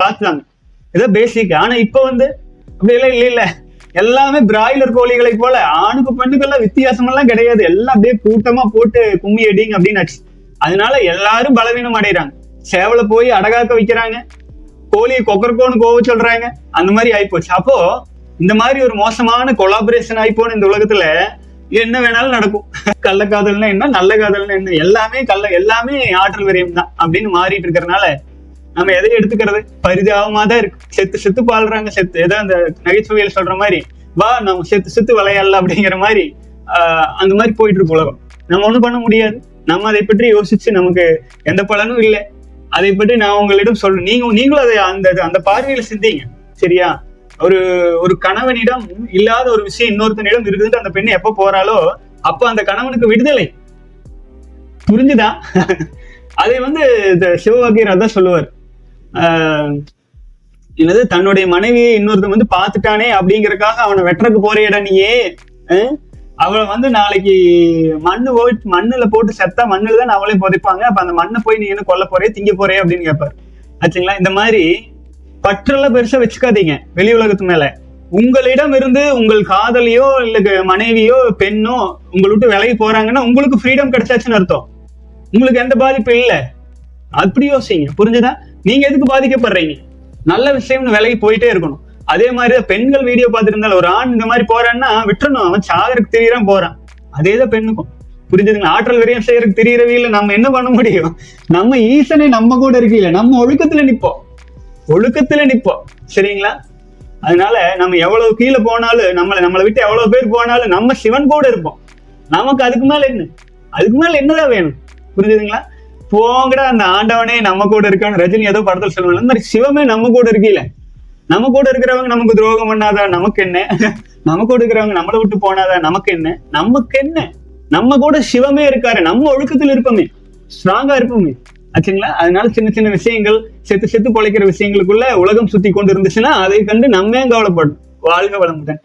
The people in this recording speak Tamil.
பார்த்துதாங்க. இதான் பேசிக். ஆனா இப்ப அப்படி எல்லாம் இல்ல எல்லாமே பிராய்லர் கோழிகளை போல ஆணுக்கு பெண்ணுக்கெல்லாம் வித்தியாசம் எல்லாம் கிடையாது. எல்லாம் அப்படியே கூட்டமா போட்டு கும்மி அடிங்க அப்படின்னு ஆச்சு. அதனால எல்லாரும் பலவீனம் அடைகிறாங்க. சேவலை போய் அடகாக்க வைக்கிறாங்க, கோழியை கொக்கரக்கோன்னு கோவ சொல்றாங்க. அந்த மாதிரி ஆயிப்போச்சு. அப்போ இந்த மாதிரி ஒரு மோசமான கொலாபரேஷன் ஆயிப்போன இந்த உலகத்துல என்ன வேணாலும் நடக்கும். கள்ளக்காதல்னா என்ன, நல்ல காதல்னா என்ன, எல்லாமே ஆற்றல் விரயம் தான் அப்படின்னு மாறிட்டு இருக்கிறதுனால நம்ம எதை எடுத்துக்கிறது பரிதாபமா தான் இருக்கு. செத்து பாடுறாங்க. ஏதோ அந்த நகைச்சுவையில் சொல்ற மாதிரி வா நம்ம செத்து விளையாடல அப்படிங்கிற மாதிரி அந்த மாதிரி போயிட்டு இருக்கு உலகம். நம்ம ஒண்ணும் பண்ண முடியாது. நம்ம அதை பற்றி யோசிச்சு நமக்கு எந்த பலனும் இல்லை. அதை பற்றி நான் உங்களிடம் சொல்றேன். நீங்களும் அதை அந்த பார்வையில சிந்திங்க. சரியா? ஒரு கணவனிடம் இல்லாத ஒரு விஷயம் இன்னொருத்தனிடம் இருக்குதுன்னு அந்த பெண்ணு எப்ப போறாளோ அப்ப அந்த கணவனுக்கு விடுதலை. புரிஞ்சுதா? அதை சிவவாக்கியர் அதான் சொல்லுவார். என்னது, தன்னுடைய மனைவியை இன்னொருத்தன் பார்த்துட்டானே அப்படிங்கறக்காக அவனை வெட்டுறக்கு போறியடா நீயே. அவளை நாளைக்கு மண்ணுல போட்டு செத்தா மண்ணுல தான் அவளே புதைப்பாங்க. அப்ப அந்த மண்ணை போய் நீ என்ன கொல்ல போறே, திங்க போறே அப்படின்னு கேட்பாரு. ஆச்சுங்களா? இந்த மாதிரி பற்றெல்லாம் பெருசா வச்சுக்காதீங்க வெளி உலகத்து மேல. உங்களிடம் இருந்து உங்கள் காதலியோ இல்ல மனைவியோ பெண்ணோ உங்களை விட்டு விலகி போறாங்கன்னா உங்களுக்கு ஃப்ரீடம் கிடைச்சாச்சுன்னு அர்த்தம். உங்களுக்கு எந்த பாதிப்பு இல்லை. அப்படி யோசிங்க. புரிஞ்சுதா? நீங்க எதுக்கு பாதிக்கப்படுறீங்க? நல்ல விஷயம்னு விலகி போயிட்டே இருக்கணும். அதே மாதிரிதான் பெண்கள் வீடியோ பார்த்துட்டு இருந்தாலும் ஒரு ஆண் இந்த மாதிரி போறான்னா விட்டுறணும். அவன் சாகருக்கு தெரியறான் போறான். அதேதான் பெண்ணுக்கும். புரிஞ்சுதுங்களா? ஆற்றல் விரயம் செய்யறதுக்கு தெரியறவே இல்லை. நம்ம என்ன பண்ண முடியும்? நம்ம ஈசனை நம்ம கூட இருக்கீங்க. நம்ம ஒழுக்கத்துல நிப்போம். சரிங்களா? அதனால நம்ம எவ்வளவு கீழே போனாலும் நம்மளை விட்டு எவ்வளவு பேர் போனாலும் நம்ம சிவன் கூட இருப்போம். நமக்கு அதுக்கு மேல என்னதான் வேணும்? புரிஞ்சுதுங்களா? போங்கடா அந்த ஆண்டவனே நம்ம கூட இருக்கான்னு ரஜினி ஏதோ படத்தில் சொல்லுவாங்க. அந்த மாதிரி சிவமே நம்ம கூட இருக்கீல. நம்ம கூட இருக்கிறவங்க நமக்கு துரோகம் பண்ணாதா நமக்கு என்ன? நம்ம கூட இருக்கிறவங்க நம்மளை விட்டு போனாதா நமக்கு என்ன? நம்ம கூட சிவமே இருக்காரு. நம்ம ஒழுக்கத்தில் இருப்போமே, ஸ்ட்ராங்கா இருப்போமே. ஆச்சுங்களா? அதனால சின்ன சின்ன விஷயங்கள், செத்து பொழைக்கிற விஷயங்களுக்குள்ள உலகம் சுத்தி கொண்டு இருந்துச்சுன்னா அதை கண்டு நம்ம கவலைப்படும். வாழ்க வளமுடன்.